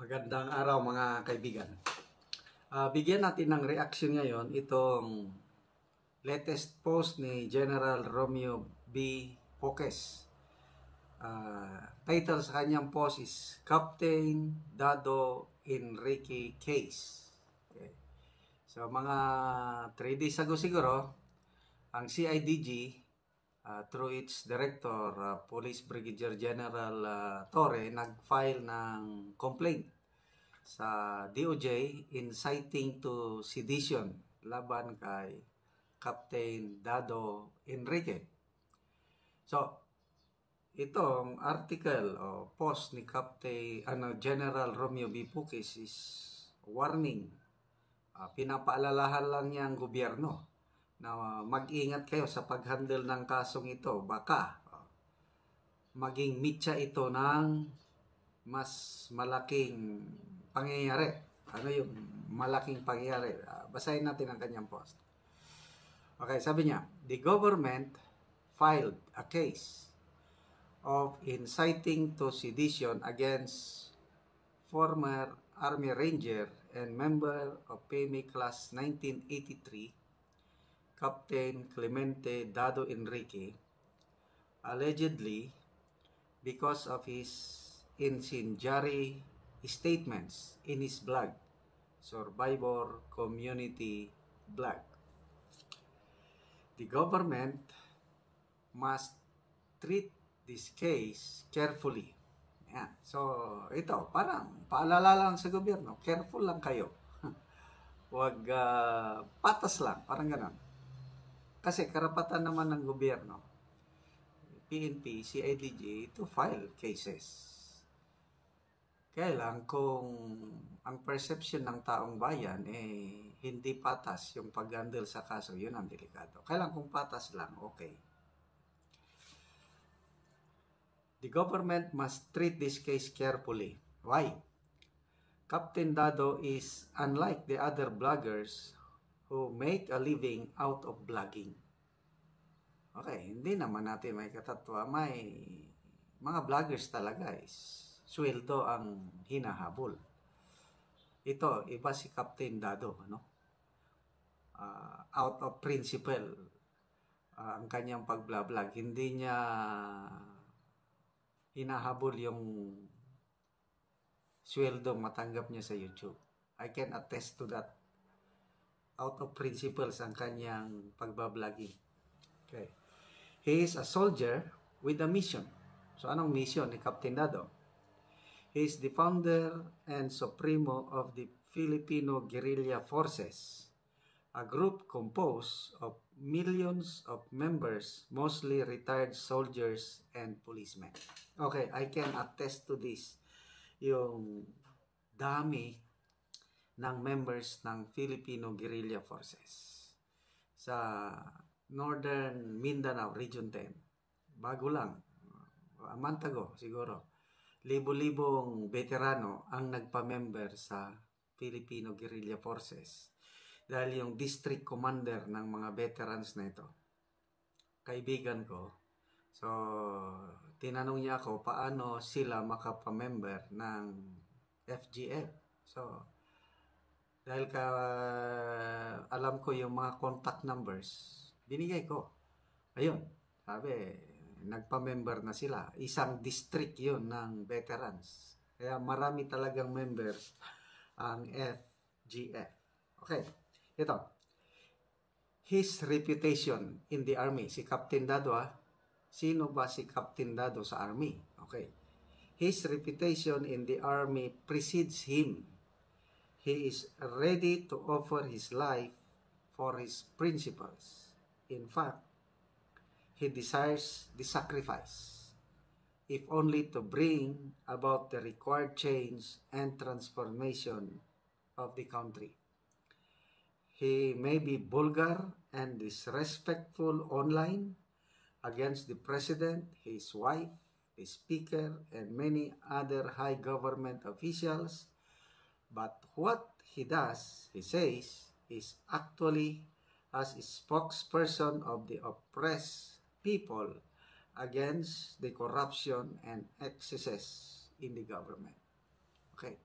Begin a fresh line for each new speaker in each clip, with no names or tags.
Magandang araw mga kaibigan. Bigyan natin ng reaction ngayon itong latest post ni General Romeo B. Poques. Title sa kanyang post is Captain Dado Enrique Case. Okay. So mga 3 days ago siguro, ang CIDG through its Director, Police Brigadier General Torre, nag-file ng complaint sa DOJ inciting to sedition laban kay Captain Dado Enrique. So, itong article o post ni General Romeo B. Poques is warning. Pinapaalalahan lang niya ang gobyerno na mag-ingat kayo sa pag-handle ng kasong ito. Baka maging mitya ito ng mas malaking pangyayari. Ano yung malaking pangyayari? Basahin natin ang kanyang post. Okay, sabi niya, the government filed a case of inciting to sedition against former Army Ranger and member of PMA Class 1983, Captain Clemente Dado Enrique, allegedly because of his incendiary statements in his blog, Survivor Community Blog. The government must treat this case carefully. Yan. So, ito, parang paalala lang sa gobyerno, careful lang kayo. Huwag patas lang, parang ganon. Kasi karapatan naman ng gobyerno, PNP, CIDG, to file cases. Kaya lang kung ang perception ng taong bayan hindi patas yung pag-handle sa kaso, yun ang delikado. Kaya lang kung patas lang, okay. The government must treat this case carefully. Why? Captain Dado is unlike the other bloggers who make a living out of blogging. Okay, hindi naman natin may katatwa. May mga vloggers talaga is sweldo ang hinahabol. Ito, iba si Captain Dado, no? Out of principle ang kanyang pag-vlog. Hindi niya hinahabol yung sweldo matanggap niya sa YouTube. I can attest to that. Out of principles ang kanyang pagbabloging. Okay. He is a soldier with a mission. So, anong mission ni Captain Dado? He is the founder and supremo of the Filipino Guerrilla Forces, a group composed of millions of members, mostly retired soldiers and policemen. Okay, I can attest to this. Yung dami ng members ng Filipino Guerrilla Forces sa Northern Mindanao, Region 10. Bago lang, a month ago siguro. Libo-libong veterano ang nagpa-member sa Filipino Guerrilla Forces. Dahil yung district commander ng mga veterans na ito, kaibigan ko. So, tinanong niya ako paano sila makapa-member ng FGF. So, dahil alam ko yung mga contact numbers, binigay ko. Ayun, sabi, nagpa-member na sila. Isang district yun ng veterans. Kaya marami talagang members ang FGF. Okay, ito. His reputation in the army. Si Captain Dado, sino ba si Captain Dado sa army? Okay. His reputation in the army precedes him. He is ready to offer his life for his principles. In fact, he desires the sacrifice, if only to bring about the required change and transformation of the country. He may be vulgar and disrespectful online against the president, his wife, the speaker, and many other high government officials, but what he does, he says, is actually as a spokesperson of the oppressed people against the corruption and excesses in the government. Okay.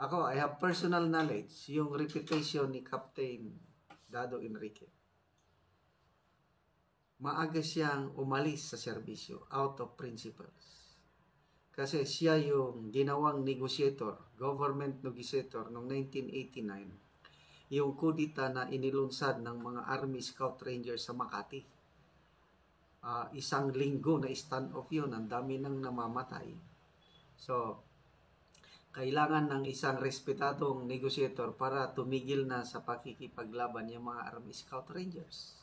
Ako, I have personal knowledge, yung reputation ni Captain Dado Enrique. Maaga siyang umalis sa serbisyo out of principles. Kasi siya yung ginawang negotiator, government negotiator noong 1989. Yung kudita na inilunsad ng mga Army Scout Rangers sa Makati. Isang linggo na stand-off yun, ang dami nang namamatay. So, kailangan ng isang respetadong negotiator para tumigil na sa pakikipaglaban yung mga Army Scout Rangers.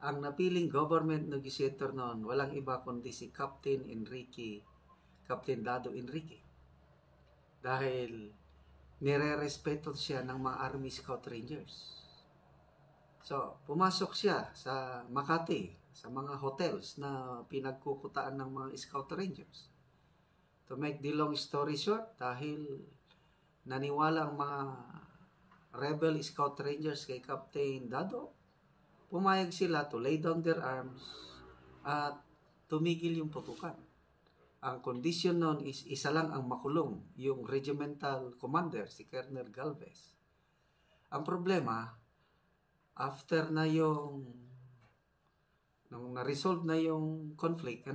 Ang napiling government negotiator noon, walang iba kundi si Captain Dado Enrique. Dahil nire-respeto siya ng mga Army Scout Rangers. So, pumasok siya sa Makati, sa mga hotels na pinagkukutaan ng mga Scout Rangers. To make the long story short, dahil naniwala ang mga rebel Scout Rangers kay Captain Dado, pumayag sila to lay down their arms at tumigil yung putukan. Ang condition nun is isa lang ang makulong, yung regimental commander, si Colonel Galvez. Ang problema, after na nung na-resolve na yung conflict,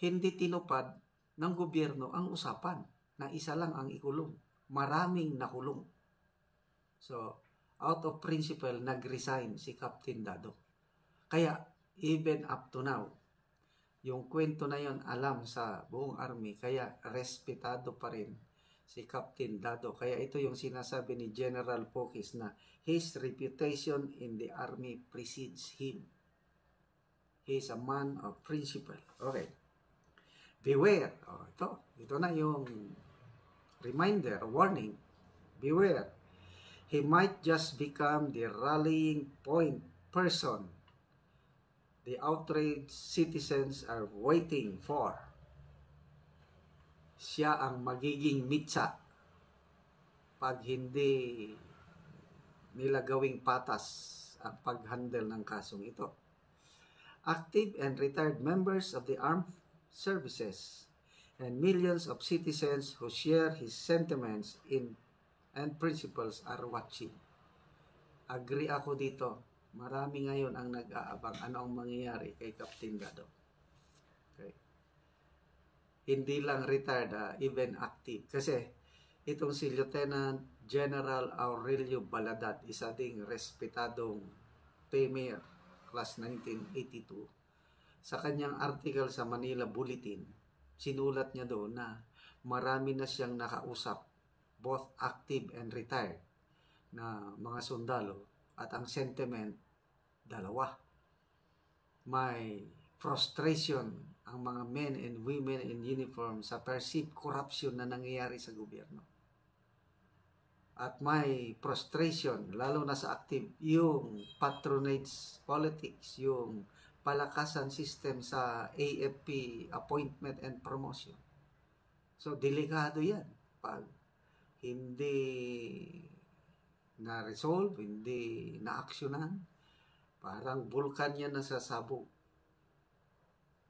hindi tinupad ng gobyerno ang usapan na isa lang ang ikulong. Maraming nakulong. So, out of principle, nag-resign si Captain Dado. Kaya, even up to now, yung kwento na yon alam sa buong army, kaya respetado pa rin si Captain Dado. Kaya ito yung sinasabi ni General Pokis na his reputation in the army precedes him. He is a man of principle. Okay. Beware. Ito na yung reminder, warning. Beware. He might just become the rallying point person the outraged citizens are waiting for. Siya ang magiging mitsa pag hindi nila gawing patas ang pag-handle ng kasong ito. Active and retired members of the armed services and millions of citizens who share his sentiments and principles are watching. Agree ako dito. Marami ngayon ang nag-aabang ano ang mangyayari kay Captain Dado. Okay. Hindi lang retired, even active. Kasi itong si Lieutenant General Aurelio Baladad, isa ding respetadong premier, class 1982. Sa kanyang article sa Manila Bulletin, sinulat niya doon na marami na siyang nakausap, both active and retired, na mga sundalo. At ang sentiment, dalawa. May frustration ang mga men and women in uniform sa perceived corruption na nangyayari sa gobyerno. At may frustration, lalo na sa active, yung patronage politics, yung palakasan system sa AFP appointment and promotion. So, delikado yan. Pag hindi na-resolve, hindi na-aksyonan, parang vulkan yan na sasabog.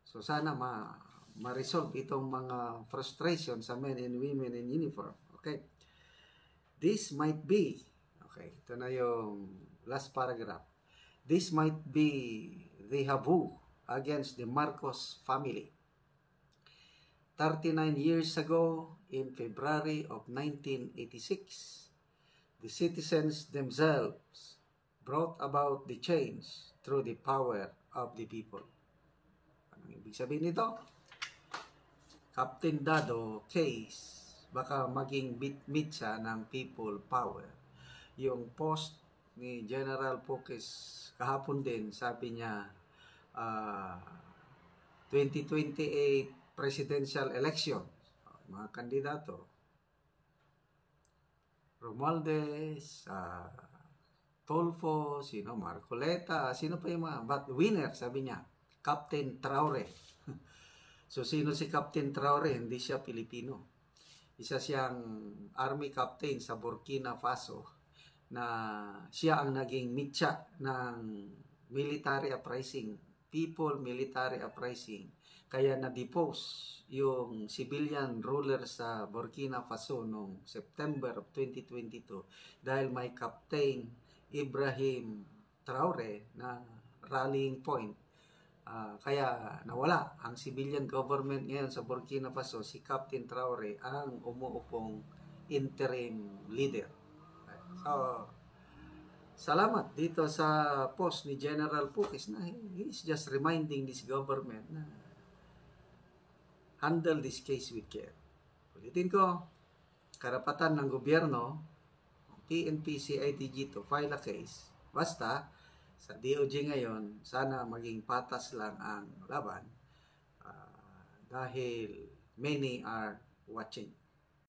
So sana ma-resolve itong mga frustration sa men and women in uniform. Okay. This might be, okay, ito na yung last paragraph. This might be the habu against the Marcos family. 39 years ago, in February of 1986, the citizens themselves brought about the change through the power of the people. Anong ibig sabihin nito? Captain Dado case, baka maging bitmit siya ng people power. Yung post ni General Pokis kahapon din, sabi niya, 2028 presidential election, mga kandidato, Romualdez, Tolfo, Marcoleta, sino pa yung mga, but winner, sabi niya, Captain Traore. So, sino si Captain Traore? Hindi siya Pilipino. Isa siyang army captain sa Burkina Faso na siya ang naging mitya ng military uprising, people military uprising. Kaya na-depose yung civilian ruler sa Burkina Faso noong September of 2022 dahil may Captain Ibrahim Traore na rallying point. Kaya nawala ang civilian government ngayon sa Burkina Faso. Si Captain Traore ang umuupong interim leader. So, salamat dito sa post ni General Pukis na he is just reminding this government na handle this case with care. Ulitin ko, karapatan ng gobyerno, PNP, CIDG to file a case. Basta, sa DOJ ngayon, sana maging patas lang ang laban dahil many are watching.